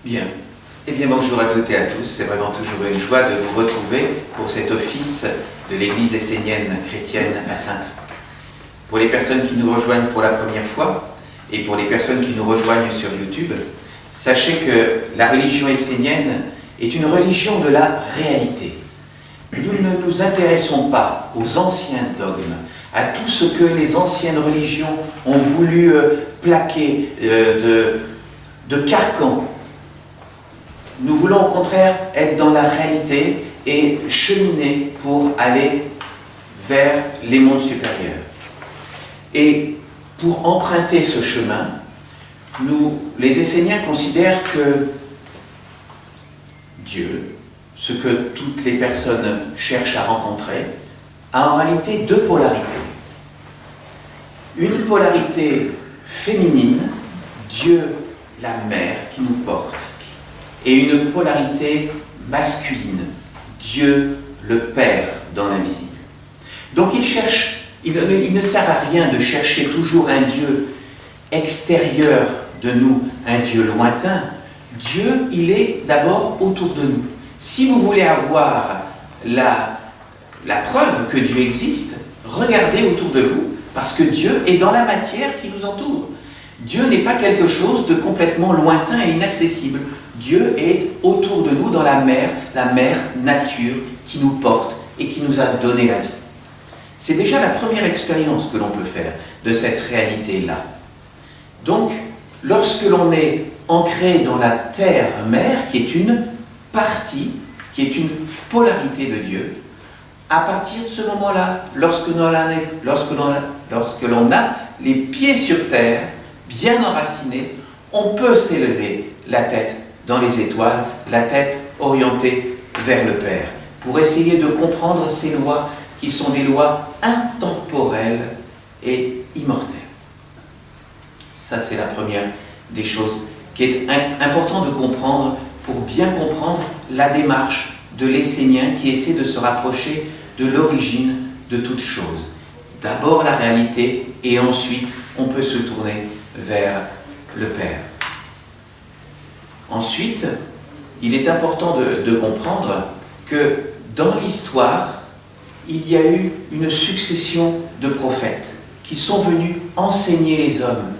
Bien. Eh bien, bonjour à toutes et à tous. C'est vraiment toujours une joie de vous retrouver pour cet office de l'Église essénienne chrétienne à Saintes. Pour les personnes qui nous rejoignent pour la première fois et pour les personnes qui nous rejoignent sur YouTube, sachez que la religion essénienne est une religion de la réalité. Nous ne nous intéressons pas aux anciens dogmes, à tout ce que les anciennes religions ont voulu plaquer de carcans. Nous voulons au contraire être dans la réalité et cheminer pour aller vers les mondes supérieurs. Et pour emprunter ce chemin, nous, les Esséniens, considèrent que Dieu, ce que toutes les personnes cherchent à rencontrer, a en réalité deux polarités. Une polarité féminine, Dieu, la mère qui nous porte, et une polarité masculine, Dieu, le Père dans l'invisible. Donc il ne sert à rien de chercher toujours un Dieu extérieur de nous, un Dieu lointain. Dieu, il est d'abord autour de nous. Si vous voulez avoir la preuve que Dieu existe, regardez autour de vous, parce que Dieu est dans la matière qui nous entoure. Dieu n'est pas quelque chose de complètement lointain et inaccessible. Dieu est autour de nous dans la mer nature qui nous porte et qui nous a donné la vie. C'est déjà la première expérience que l'on peut faire de cette réalité-là. Donc, lorsque l'on est ancré dans la terre-mère, qui est une partie, qui est une polarité de Dieu, à partir de ce moment-là, lorsque l'on a les pieds sur terre, bien enracinés, on peut s'élever la tête dans les étoiles, la tête orientée vers le Père, pour essayer de comprendre ces lois qui sont des lois intemporelles et immortelles. Ça, c'est la première des choses qui est important de comprendre pour bien comprendre la démarche de l'Essénien qui essaie de se rapprocher de l'origine de toute chose. D'abord la réalité et ensuite on peut se tourner vers le Père. Ensuite, il est important de comprendre que dans l'histoire, il y a eu une succession de prophètes qui sont venus enseigner les hommes.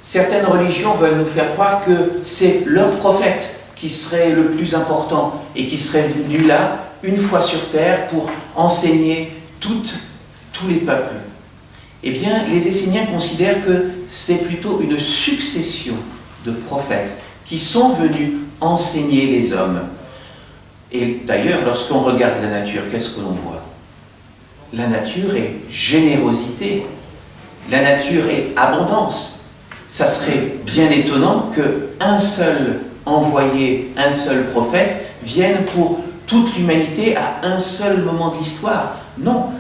Certaines religions veulent nous faire croire que c'est leur prophète qui serait le plus important et qui serait venu là, une fois sur terre, pour enseigner tous les peuples. Eh bien, les Esséniens considèrent que c'est plutôt une succession de prophètes qui sont venus enseigner les hommes. Et d'ailleurs, lorsqu'on regarde la nature, qu'est-ce que l'on voit? La nature est générosité, la nature est abondance. Ça serait bien étonnant qu'un seul envoyé, un seul prophète vienne pour toute l'humanité à un seul moment de l'histoire. Non,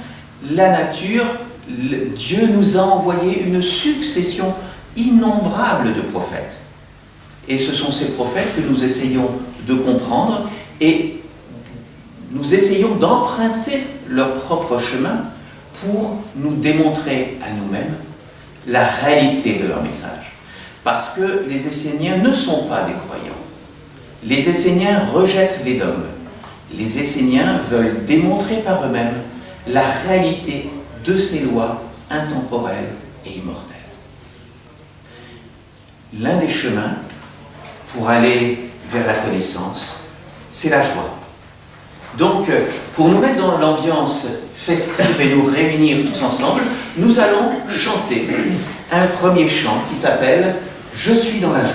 la nature, Dieu nous a envoyé une succession innombrable de prophètes. Et ce sont ces prophètes que nous essayons de comprendre et nous essayons d'emprunter leur propre chemin pour nous démontrer à nous-mêmes la réalité de leur message. Parce que les Esséniens ne sont pas des croyants. Les Esséniens rejettent les dogmes. Les Esséniens veulent démontrer par eux-mêmes la réalité de ces lois intemporelles et immortelles. L'un des chemins pour aller vers la connaissance, c'est la joie. Donc, pour nous mettre dans l'ambiance festive et nous réunir tous ensemble, nous allons chanter un premier chant qui s'appelle « Je suis dans la joie ».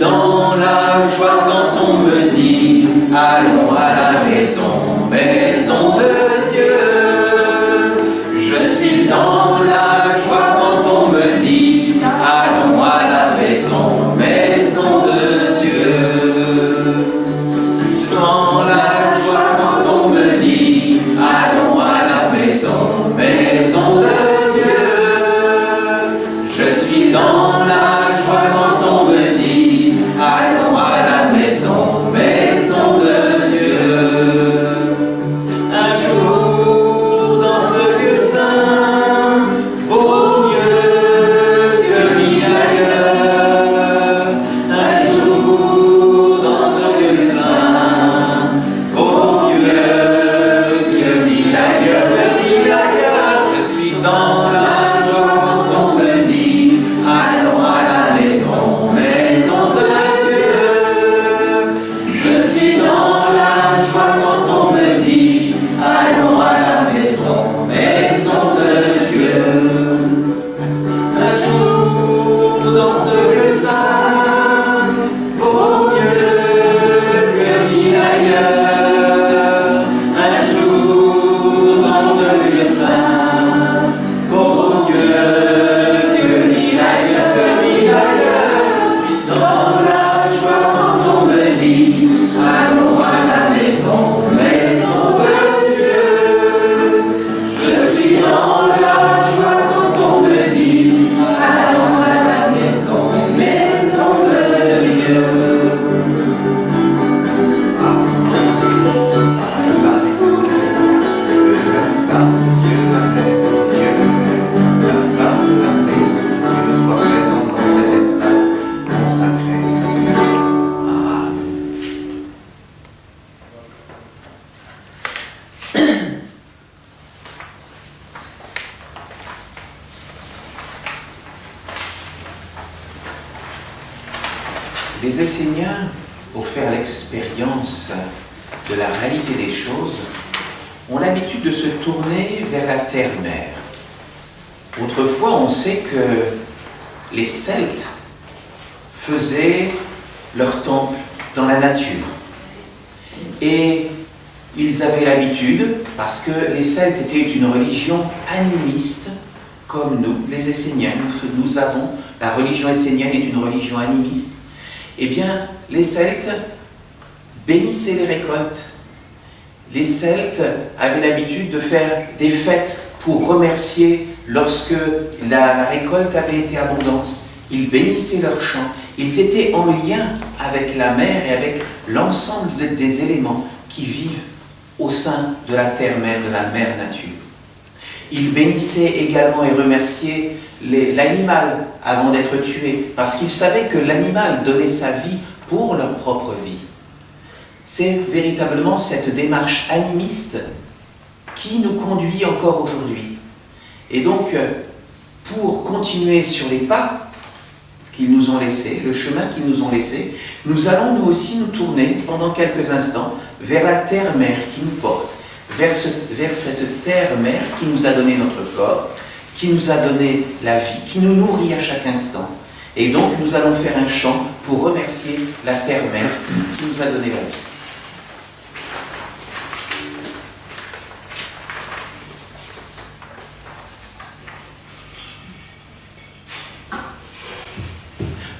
Dans la joie quand on me dit allons à la maison, maison de Dieu. Je suis dans la joie quand on me dit allons à la maison, maison de Dieu. Dans la joie quand on me dit allons à la maison. saint, vaut mieux que mille ailleurs. Je suis dans la joie quand on me dit, allons à la maison, maison de Dieu. Je suis dans la joie quand on me dit, allons à la maison, maison de Dieu. Les Esséniens, pour faire l'expérience de la réalité des choses, ont l'habitude de se tourner vers la terre-mère. Autrefois, on sait que les Celtes faisaient leur temple dans la nature. Et ils avaient l'habitude, parce que les Celtes étaient une religion animiste, comme nous, les Esséniens, nous avons, la religion essénienne est une religion animiste. Eh bien, les Celtes bénissaient les récoltes. Les Celtes avaient l'habitude de faire des fêtes pour remercier lorsque la récolte avait été abondante. Ils bénissaient leurs champs. Ils étaient en lien avec la mer et avec l'ensemble des éléments qui vivent au sein de la terre-mère, de la mère nature. Ils bénissaient également et remerciaient l'animal avant d'être tué, parce qu'ils savaient que l'animal donnait sa vie pour leur propre vie. C'est véritablement cette démarche animiste qui nous conduit encore aujourd'hui. Et donc, pour continuer sur les pas qu'ils nous ont laissés, le chemin qu'ils nous ont laissé, nous allons nous aussi nous tourner pendant quelques instants vers la terre-mère qui nous porte, vers cette terre-mère qui nous a donné notre corps, qui nous a donné la vie, qui nous nourrit à chaque instant. Et donc, nous allons faire un chant pour remercier la terre-mère qui nous a donné la vie.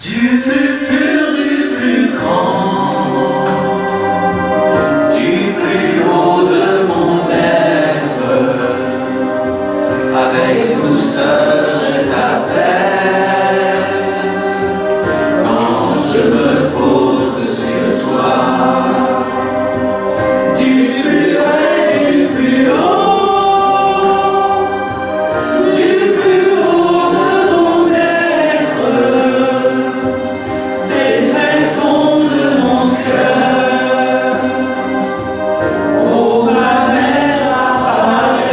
Du plus pur, du plus grand, du plus haut de mon être, avec douceur je t'appelle, quand je me pose sur toi. Du plus vrai, du plus haut, du plus haut de mon être, des tréfonds de mon cœur, ô ma mère apparaît.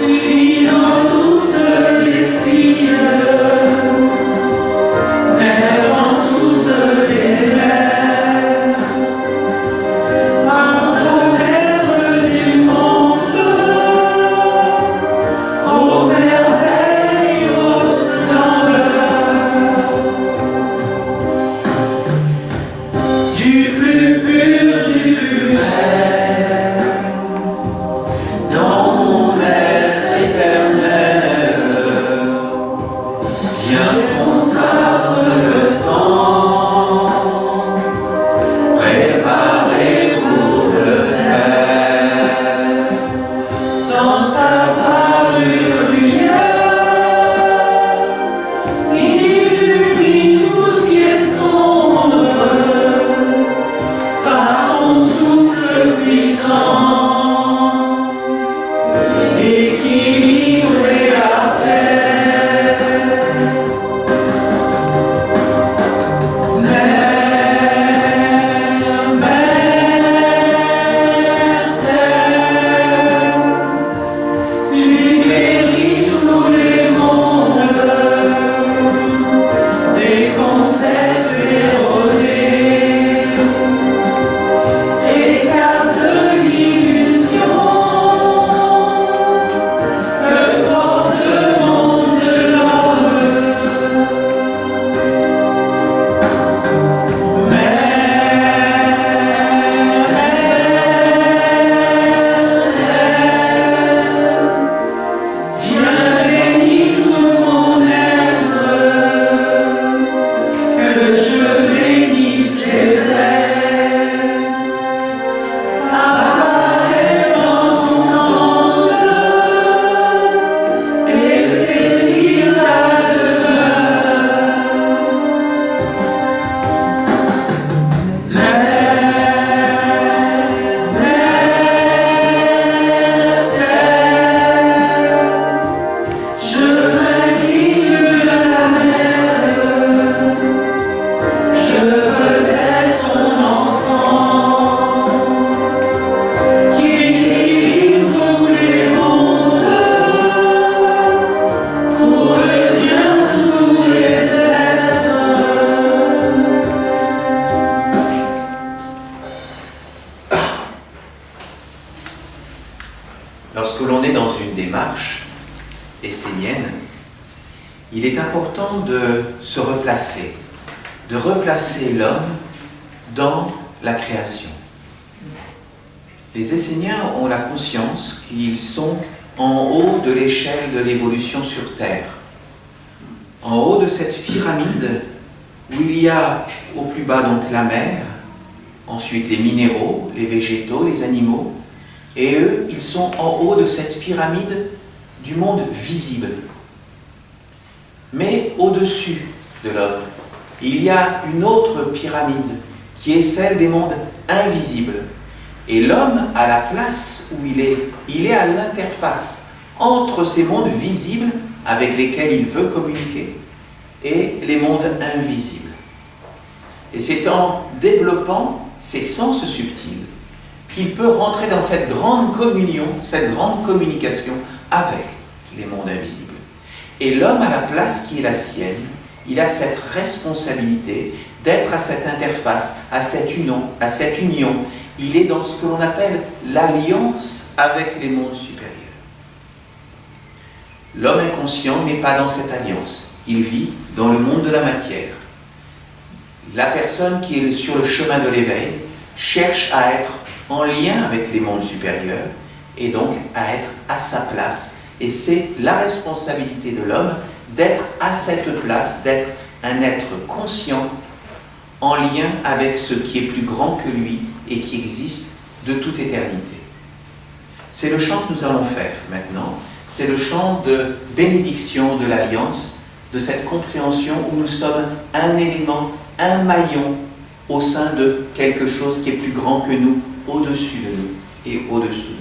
Fille dans toutes les filles, mère dans toutes les mères, mère du monde, ô merveille, ô splendeur, du plus pur, du plus vrai, dans mon être éternel, viens consacre le temps, préparé pour le Père. Dans ta parure lumière, illumine tout ce qui est sombre, par ton souffle puissant, l'équilibre et la paix. il est important de se replacer, de replacer l'homme dans la création. Les Esséniens ont la conscience qu'ils sont en haut de l'échelle de l'évolution sur Terre, en haut de cette pyramide où il y a au plus bas donc la mer, ensuite les minéraux, les végétaux, les animaux, et eux, ils sont en haut de cette pyramide du monde visible. Mais au-dessus de l'homme, il y a une autre pyramide qui est celle des mondes invisibles. Et l'homme, à la place où il est à l'interface entre ces mondes visibles avec lesquels il peut communiquer et les mondes invisibles. Et c'est en développant ces sens subtils qu'il peut rentrer dans cette grande communion, cette grande communication avec les mondes invisibles. Et l'homme, à la place qui est la sienne, il a cette responsabilité d'être à cette interface, à cette union. Il est dans ce que l'on appelle l'alliance avec les mondes supérieurs. L'homme inconscient n'est pas dans cette alliance. Il vit dans le monde de la matière. La personne qui est sur le chemin de l'éveil cherche à être en lien avec les mondes supérieurs et donc à être à sa place. Et c'est la responsabilité de l'homme d'être à cette place, d'être un être conscient en lien avec ce qui est plus grand que lui et qui existe de toute éternité. C'est le chant que nous allons faire maintenant. C'est le chant de bénédiction de l'Alliance, de cette compréhension où nous sommes un élément, un maillon au sein de quelque chose qui est plus grand que nous, au-dessus de nous et au-dessous de nous.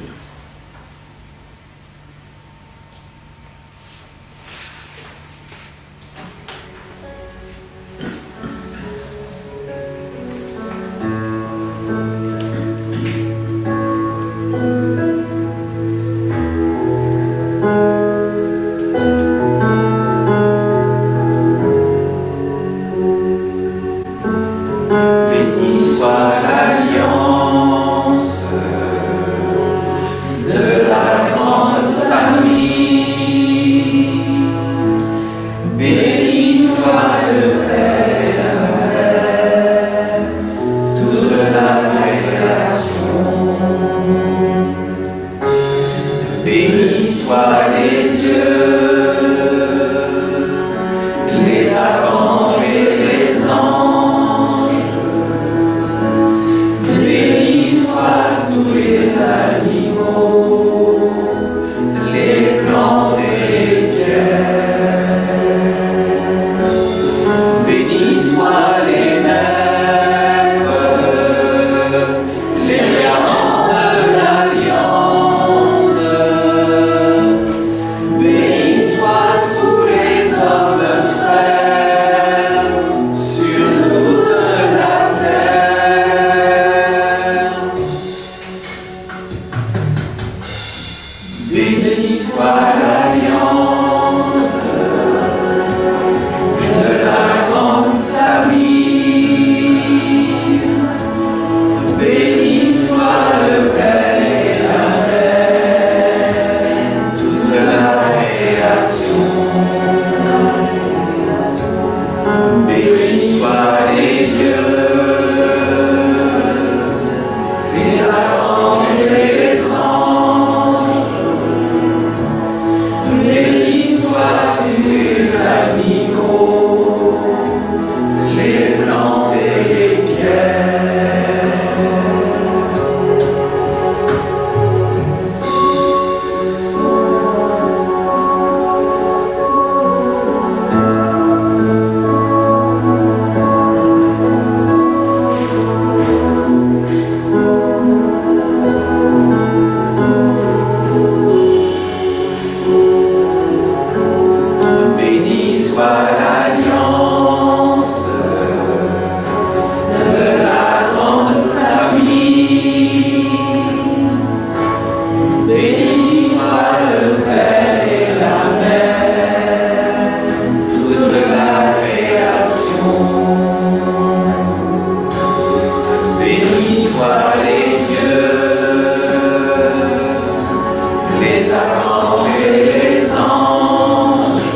Les archanges et les anges,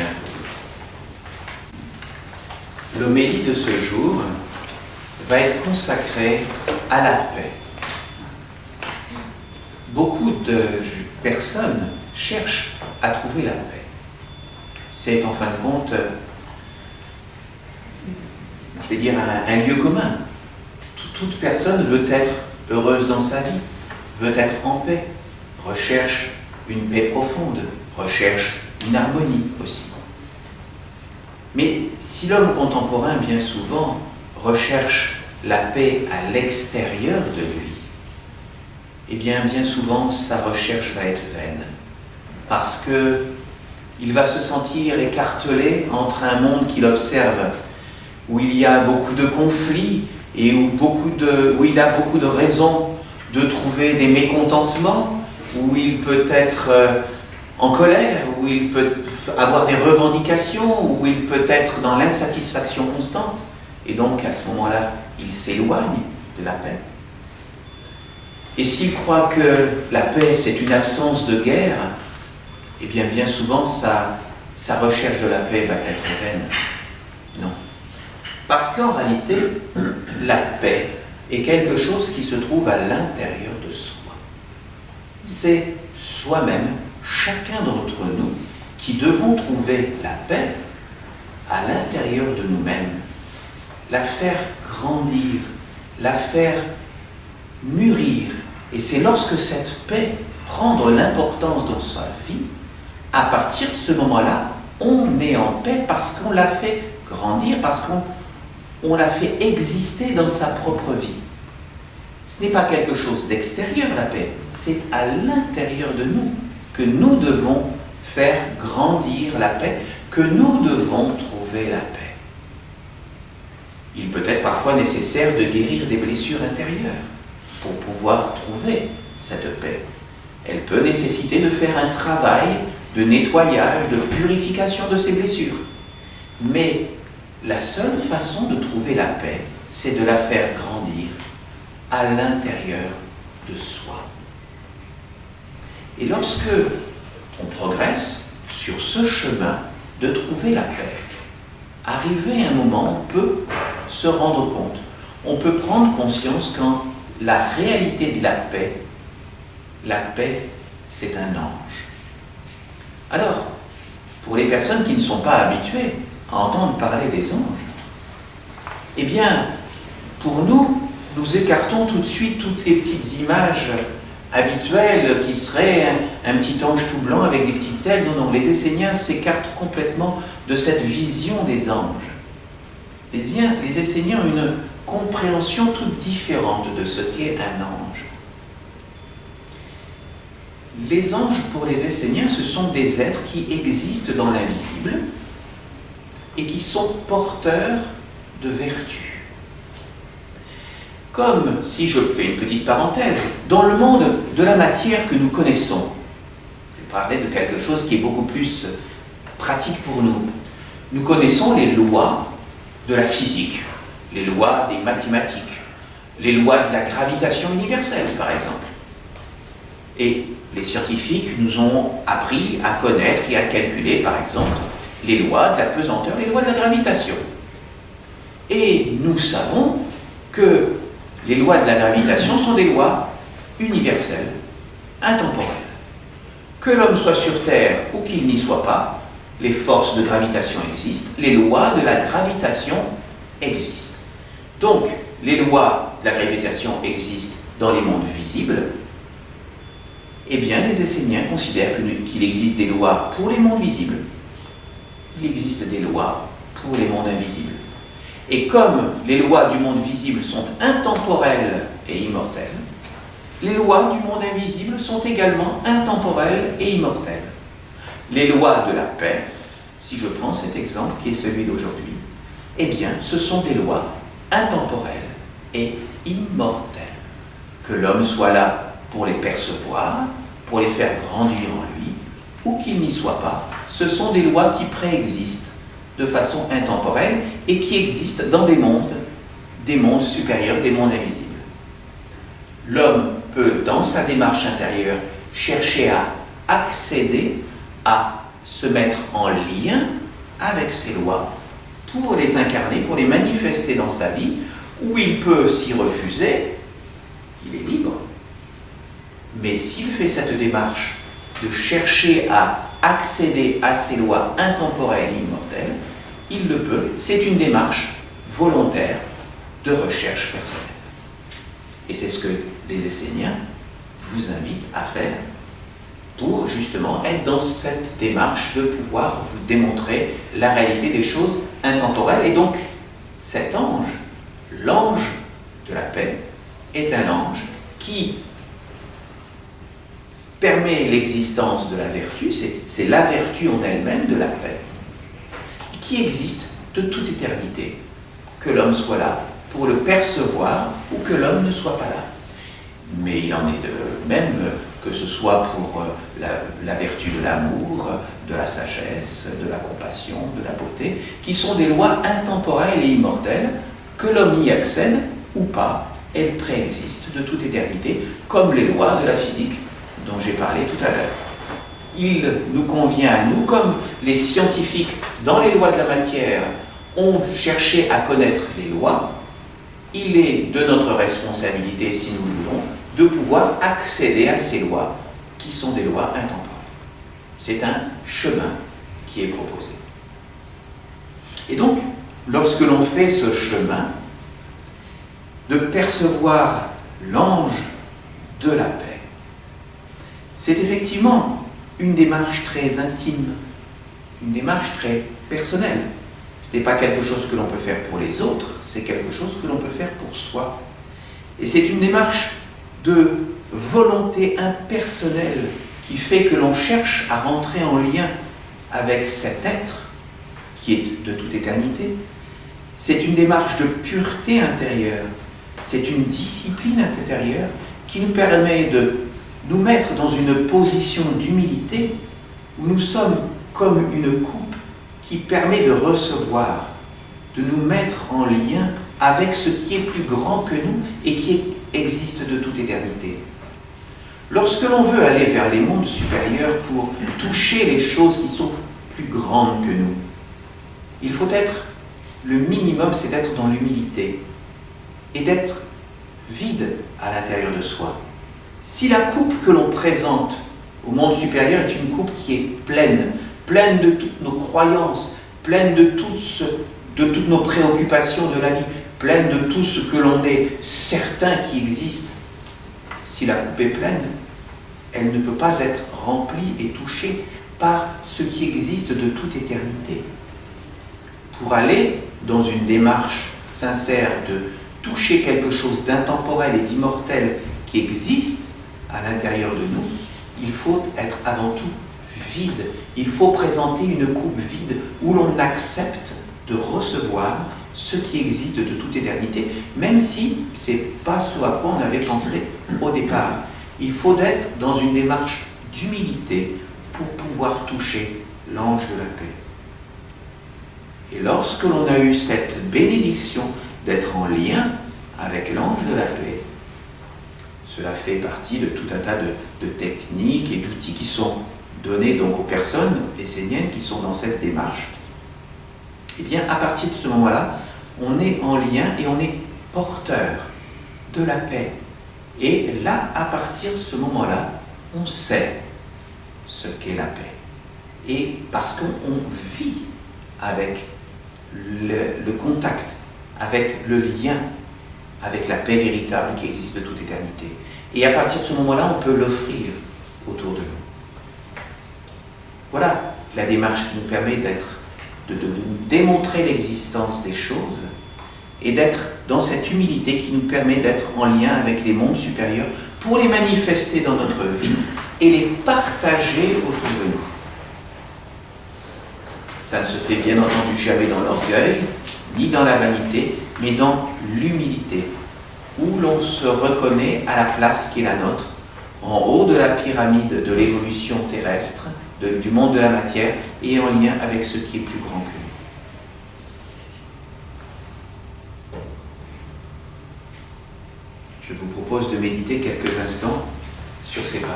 Seigneur. L'homélie de ce jour va être consacrée à la paix. Beaucoup de personnes cherchent à trouver la paix. C'est en fin de compte, je vais dire, un lieu commun. Toute personne veut être heureuse dans sa vie, veut être en paix, recherche une paix profonde, recherche une harmonie aussi. Mais si l'homme contemporain, bien souvent, recherche la paix à l'extérieur de lui, eh bien souvent, sa recherche va être vaine. Parce qu'il va se sentir écartelé entre un monde qu'il observe, où il y a beaucoup de conflits et où il a beaucoup de raisons de trouver des mécontentements, où il peut être en colère, où il peut avoir des revendications, où il peut être dans l'insatisfaction constante. Et donc, à ce moment-là, il s'éloigne de la paix. Et s'il croit que la paix, c'est une absence de guerre, eh bien souvent, sa recherche de la paix va être vaine. Non. Parce qu'en réalité, la paix est quelque chose qui se trouve à l'intérieur de soi. C'est soi-même, chacun d'entre nous, qui devons trouver la paix à l'intérieur de nous-mêmes, la faire grandir, la faire mûrir. Et c'est lorsque cette paix prend de l'importance dans sa vie, à partir de ce moment-là, on est en paix parce qu'on l'a fait grandir, parce qu'on l'a fait exister dans sa propre vie. Ce n'est pas quelque chose d'extérieur, la paix, c'est à l'intérieur de nous que nous devons faire grandir la paix, que nous devons trouver la paix. Il peut être parfois nécessaire de guérir des blessures intérieures pour pouvoir trouver cette paix. Elle peut nécessiter de faire un travail de nettoyage, de purification de ces blessures. Mais la seule façon de trouver la paix, c'est de la faire grandir à l'intérieur de soi. Et lorsque on progresse sur ce chemin de trouver la paix, arrivé à un moment, on peut se rendre compte, on peut prendre conscience qu'en la réalité de la paix, c'est un ange. Alors, pour les personnes qui ne sont pas habituées à entendre parler des anges, eh bien, pour nous, nous écartons tout de suite toutes les petites images habituelles qui seraient un petit ange tout blanc avec des petites ailes. Non, les Esséniens s'écartent complètement de cette vision des anges. Les Esséniens ont une compréhension toute différente de ce qu'est un ange. Les anges, pour les Esséniens, ce sont des êtres qui existent dans l'invisible et qui sont porteurs de vertus. Comme, si je fais une petite parenthèse, dans le monde de la matière que nous connaissons, je vais parler de quelque chose qui est beaucoup plus pratique pour nous. Nous connaissons les lois de la physique, les lois des mathématiques, les lois de la gravitation universelle, par exemple. Et les scientifiques nous ont appris à connaître et à calculer, par exemple, les lois de la pesanteur, les lois de la gravitation. Et nous savons que les lois de la gravitation sont des lois universelles, intemporelles. Que l'homme soit sur Terre ou qu'il n'y soit pas, les forces de gravitation existent, les lois de la gravitation existent. Donc, les lois de la gravitation existent dans les mondes visibles. Eh bien, les Esséniens considèrent qu'il existe des lois pour les mondes visibles. Il existe des lois pour les mondes invisibles. Et comme les lois du monde visible sont intemporelles et immortelles, les lois du monde invisible sont également intemporelles et immortelles. Les lois de la paix, si je prends cet exemple qui est celui d'aujourd'hui, eh bien, ce sont des lois intemporelles et immortelles. Que l'homme soit là pour les percevoir, pour les faire grandir en lui, ou qu'il n'y soit pas, ce sont des lois qui préexistent de façon intemporelle et qui existent dans des mondes supérieurs, des mondes invisibles. L'homme peut, dans sa démarche intérieure, chercher à accéder à se mettre en lien avec ces lois pour les incarner, pour les manifester dans sa vie, où il peut s'y refuser, il est libre. Mais s'il fait cette démarche de chercher à accéder à ces lois intemporelles et immortelles, il le peut. C'est une démarche volontaire de recherche personnelle. Et c'est ce que les Esséniens vous invitent à faire pour justement être dans cette démarche de pouvoir vous démontrer la réalité des choses intemporelles. Et donc, cet ange, l'ange de la paix, est un ange qui permet l'existence de la vertu, c'est la vertu en elle-même de la paix, qui existe de toute éternité, que l'homme soit là pour le percevoir ou que l'homme ne soit pas là. Mais il en est de même que ce soit pour la vertu de l'amour, de la sagesse, de la compassion, de la beauté, qui sont des lois intemporelles et immortelles, que l'homme y accède ou pas, elles préexistent de toute éternité, comme les lois de la physique dont j'ai parlé tout à l'heure. Il nous convient à nous, comme les scientifiques dans les lois de la matière ont cherché à connaître les lois, il est de notre responsabilité, si nous le voulons, de pouvoir accéder à ces lois qui sont des lois intemporelles. C'est un chemin qui est proposé. Et donc, lorsque l'on fait ce chemin, de percevoir l'ange de la paix, c'est effectivement une démarche très intime, une démarche très personnelle. Ce n'est pas quelque chose que l'on peut faire pour les autres, c'est quelque chose que l'on peut faire pour soi. Et c'est une démarche de volonté impersonnelle qui fait que l'on cherche à rentrer en lien avec cet être qui est de toute éternité. C'est une démarche de pureté intérieure, c'est une discipline intérieure qui nous permet de nous mettre dans une position d'humilité où nous sommes comme une coupe qui permet de recevoir, de nous mettre en lien avec ce qui est plus grand que nous et qui existe de toute éternité. Lorsque l'on veut aller vers les mondes supérieurs pour toucher les choses qui sont plus grandes que nous, il faut être, le minimum, c'est d'être dans l'humilité et d'être vide à l'intérieur de soi. Si la coupe que l'on présente au monde supérieur est une coupe qui est pleine de toutes nos croyances, pleine de toutes nos préoccupations de la vie, pleine de tout ce que l'on est certain qui existe, si la coupe est pleine, elle ne peut pas être remplie et touchée par ce qui existe de toute éternité. Pour aller dans une démarche sincère de toucher quelque chose d'intemporel et d'immortel qui existe à l'intérieur de nous, il faut être avant tout vide. Il faut présenter une coupe vide où l'on accepte de recevoir ce qui existe de toute éternité, même si ce n'est pas ce à quoi on avait pensé au départ. Il faut être dans une démarche d'humilité pour pouvoir toucher l'ange de la paix. Et lorsque l'on a eu cette bénédiction d'être en lien avec l'ange de la paix, cela fait partie de tout un tas de techniques et d'outils qui sont donnés donc aux personnes esséniennes qui sont dans cette démarche. Et bien, à partir de ce moment-là, on est en lien et on est porteur de la paix. Et là, à partir de ce moment-là, on sait ce qu'est la paix. Et parce qu'on vit avec le contact, avec le lien, avec la paix véritable qui existe de toute éternité. Et à partir de ce moment-là, on peut l'offrir autour de nous. Voilà la démarche qui nous permet de nous démontrer l'existence des choses et d'être dans cette humilité qui nous permet d'être en lien avec les mondes supérieurs pour les manifester dans notre vie et les partager autour de nous. Ça ne se fait bien entendu jamais dans l'orgueil, ni dans la vanité, mais dans l'humilité, où l'on se reconnaît à la place qui est la nôtre, en haut de la pyramide de l'évolution terrestre, du monde de la matière, et en lien avec ce qui est plus grand que nous. Je vous propose de méditer quelques instants sur ces paroles.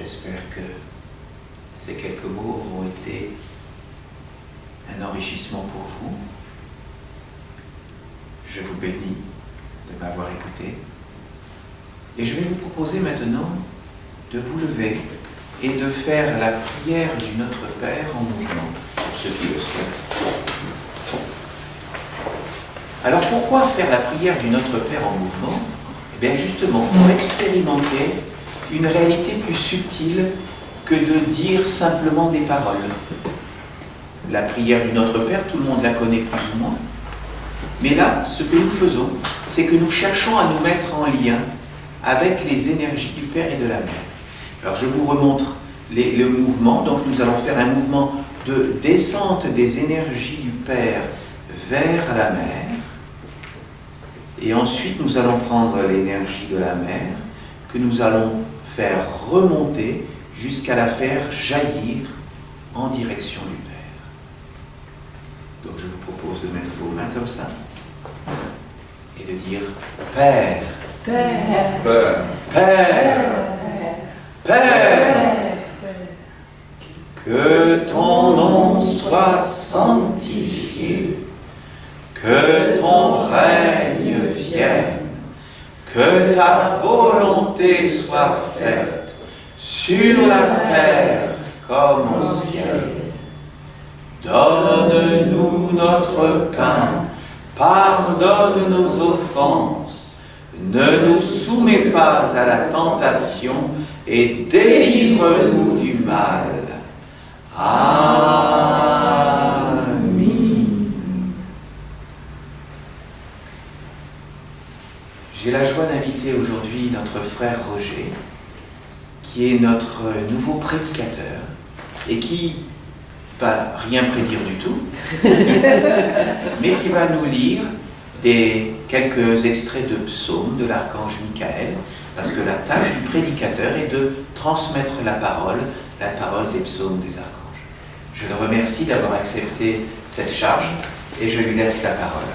J'espère que ces quelques mots ont été un enrichissement pour vous. Je vous bénis de m'avoir écouté. Et je vais vous proposer maintenant de vous lever et de faire la prière du Notre Père en mouvement, pour ceux qui le souhaitent. Alors pourquoi faire la prière du Notre Père en mouvement? Eh bien justement, pour expérimenter une réalité plus subtile que de dire simplement des paroles. La prière du Notre Père, tout le monde la connaît plus ou moins. Mais là, ce que nous faisons, c'est que nous cherchons à nous mettre en lien avec les énergies du Père et de la Mère. Alors je vous remontre le mouvement. Donc nous allons faire un mouvement de descente des énergies du Père vers la Mère. Et ensuite nous allons prendre l'énergie de la Mère que nous allons faire remonter jusqu'à la faire jaillir en direction du Père. Donc je vous propose de mettre vos mains comme ça et de dire Père, Père, Père, Père, Père, que ton nom soit sanctifié, que ton règne vienne, que ta volonté soit faite sur la terre comme au ciel. Donne-nous notre pain, pardonne nos offenses, ne nous soumets pas à la tentation et délivre-nous du mal. Amen. J'ai la joie d'inviter aujourd'hui notre frère Roger, qui est notre nouveau prédicateur et qui va rien prédire du tout, mais qui va nous lire quelques extraits de psaumes de l'archange Michael, parce que la tâche du prédicateur est de transmettre la parole des psaumes des archanges. Je le remercie d'avoir accepté cette charge et je lui laisse la parole.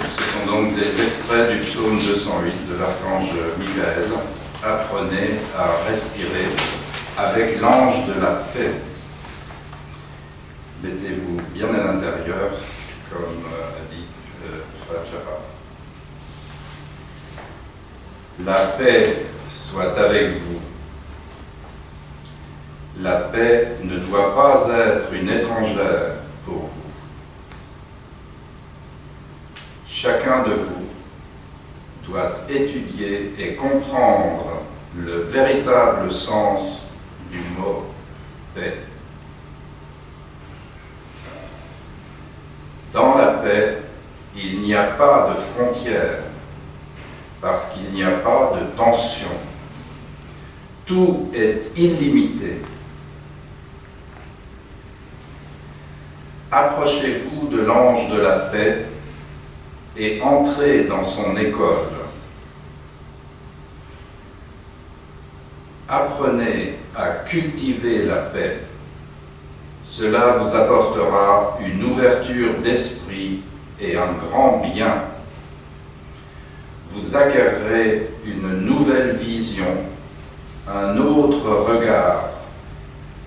Ce sont donc des extraits du psaume 208 de l'archange Michael. Apprenez à respirer avec l'ange de la paix. Mettez-vous bien à l'intérieur, comme a dit frère Gérard. La paix soit avec vous. La paix ne doit pas être une étrangère pour vous. Chacun de vous doit étudier et comprendre le véritable sens du mot paix. Dans la paix, il n'y a pas de frontières, parce qu'il n'y a pas de tension. Tout est illimité. Approchez-vous de l'ange de la paix et entrez dans son école. Apprenez à cultiver la paix. Cela vous apportera une ouverture d'esprit et un grand bien. Vous acquerrez une nouvelle vision, un autre regard,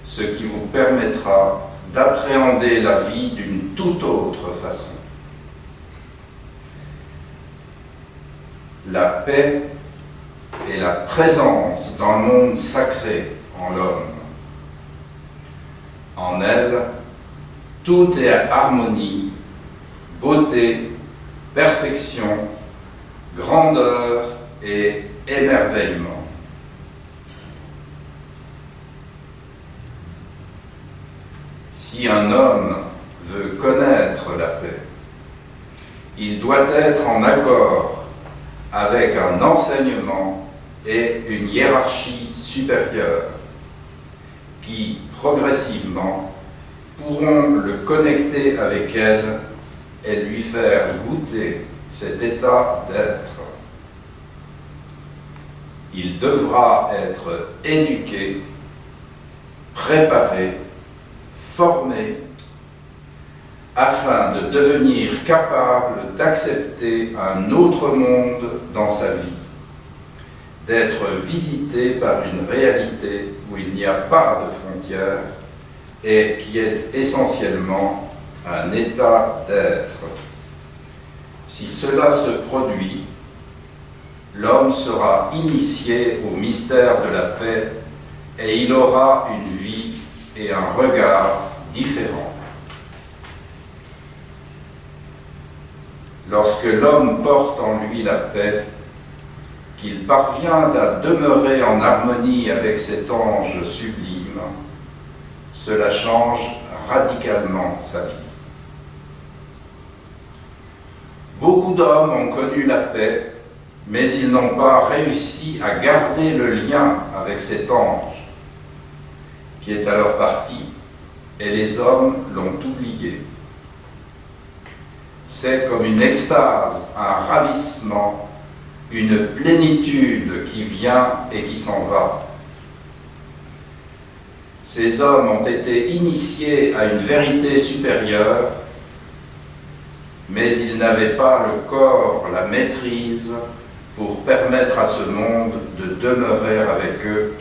ce qui vous permettra d'appréhender la vie d'une toute autre façon. La paix est la présence d'un monde sacré en l'homme. En elle, tout est harmonie, beauté, perfection, grandeur et émerveillement. Si un homme veut connaître la paix, il doit être en accord avec un enseignement et une hiérarchie supérieure qui, progressivement, pourront le connecter avec elle et lui faire goûter cet état d'être. Il devra être éduqué, préparé, formé, afin de devenir capable d'accepter un autre monde dans sa vie, d'être visité par une réalité où il n'y a pas de frontières et qui est essentiellement un état d'être. Si cela se produit, l'homme sera initié au mystère de la paix et il aura une vie et un regard différents. Lorsque l'homme porte en lui la paix, qu'il parvient à demeurer en harmonie avec cet ange sublime, cela change radicalement sa vie. Beaucoup d'hommes ont connu la paix, mais ils n'ont pas réussi à garder le lien avec cet ange, qui est alors parti, et les hommes l'ont oublié. C'est comme une extase, un ravissement, une plénitude qui vient et qui s'en va. Ces hommes ont été initiés à une vérité supérieure, mais ils n'avaient pas le corps, la maîtrise pour permettre à ce monde de demeurer avec eux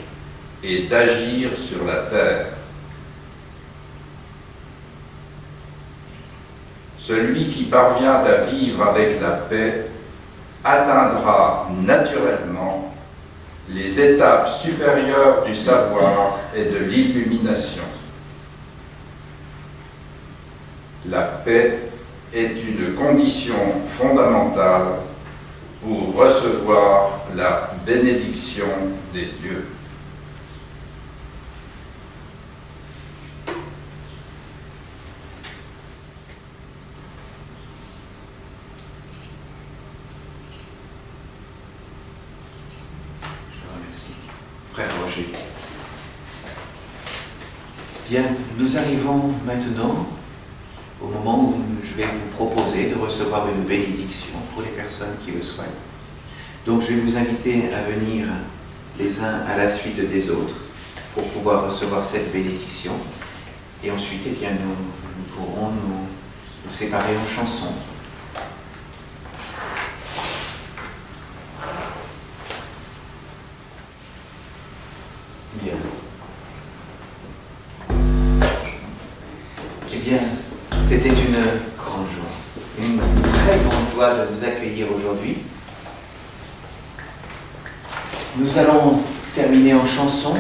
et d'agir sur la terre. Celui qui parvient à vivre avec la paix atteindra naturellement les étapes supérieures du savoir et de l'illumination. La paix est une condition fondamentale pour recevoir la bénédiction des dieux. Frère Roger. Bien, nous arrivons maintenant au moment où je vais vous proposer de recevoir une bénédiction pour les personnes qui le souhaitent. Donc je vais vous inviter à venir les uns à la suite des autres pour pouvoir recevoir cette bénédiction. Et ensuite, eh bien, nous pourrons nous séparer en chansons. Bien. Eh bien, c'était une grande joie, une très grande joie de vous accueillir aujourd'hui. Nous allons terminer en chanson.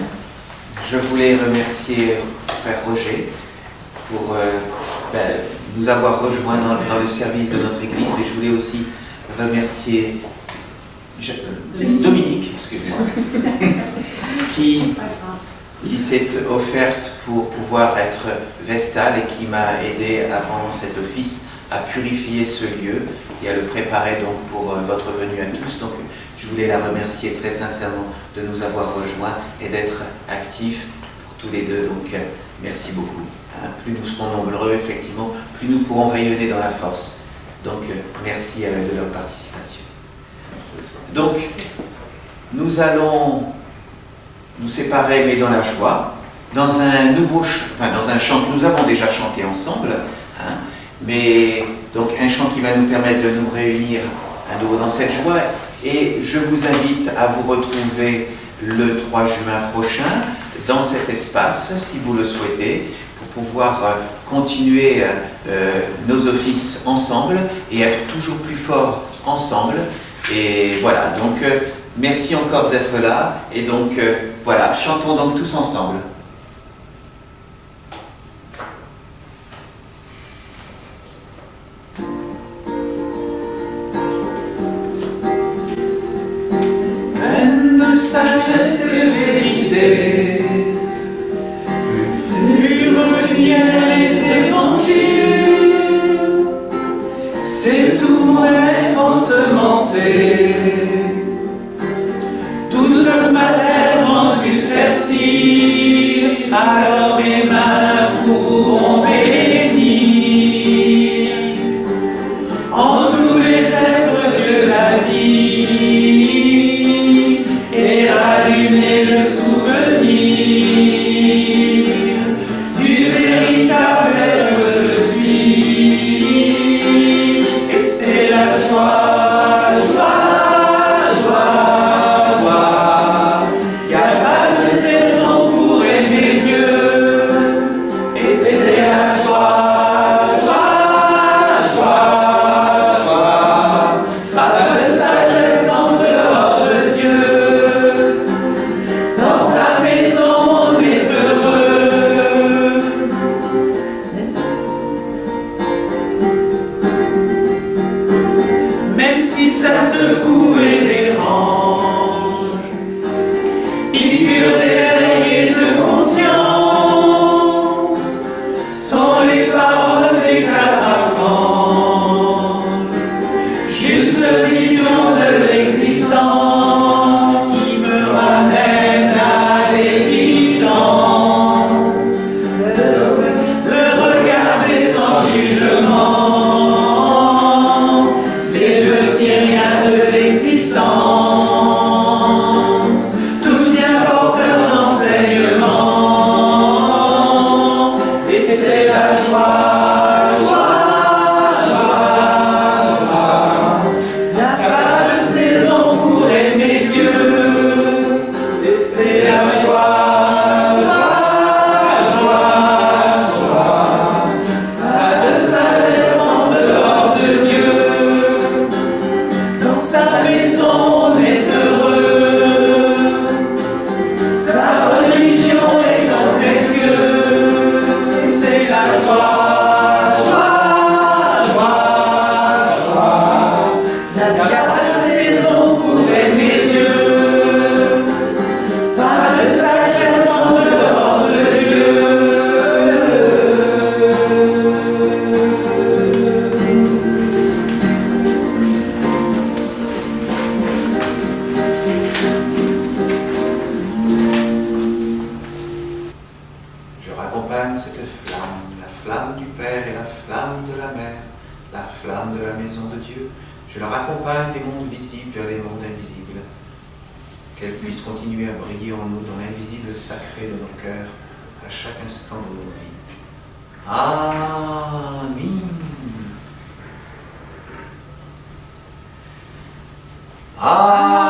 Je voulais remercier Frère Roger pour nous avoir rejoints dans le service de notre Église, et je voulais aussi remercier Dominique, excusez-moi, qui s'est offerte pour pouvoir être vestale et qui m'a aidé avant cet office à purifier ce lieu et à le préparer donc pour votre venue à tous. Donc je voulais la remercier très sincèrement de nous avoir rejoints et d'être actifs pour tous les deux. Donc merci beaucoup. Plus nous serons nombreux, effectivement, plus nous pourrons rayonner dans la force. Donc merci de leur participation. Donc nous allons nous séparer, mais dans la joie, dans un chant que nous avons déjà chanté ensemble, mais donc un chant qui va nous permettre de nous réunir à nouveau dans cette joie. Et je vous invite à vous retrouver le 3 juin prochain dans cet espace, si vous le souhaitez, pour pouvoir continuer nos offices ensemble et être toujours plus forts ensemble. Et voilà, donc merci encore d'être là, et donc voilà, chantons donc tous ensemble. Pleine de sagesse et vérité, pure lumière les évangiles, c'est tout mon être ensemencé, toute ma terre rendue fertile, alors mes mains pourront bénir en tous les êtres Dieu la vie et rallumer le souvenir du véritable être je suis. ça secoue et dérange. Il cure d'éveil et de conscience, sans les paroles des cataphantes, juste vision de l'existence qui me ramène à l'évidence. Le regarder sans jugement, les petits riens de l'existence, tout bien porteur d'enseignement, et c'est la joie, joie, joie, joie. Y a pas de saison pour aimer Dieu, c'est la joie, joie, joie, joie. Pas de sagesse en dehors de Dieu, dans sa maison on est heureux, sa religion est non précieux, et c'est la joie, joie, joie, joie. Y a pas de saison pour aimer Dieu, pas de sagesse en dehors de Dieu. Je raccompagne cette flamme, la flamme du Père et la flamme de la Mère, la flamme de la maison de Dieu. Je la raccompagne des mondes visibles vers des mondes invisibles. Qu'elle puisse continuer à briller en nous dans l'invisible sacré de nos cœurs à chaque instant de nos vies. Amen. Amen.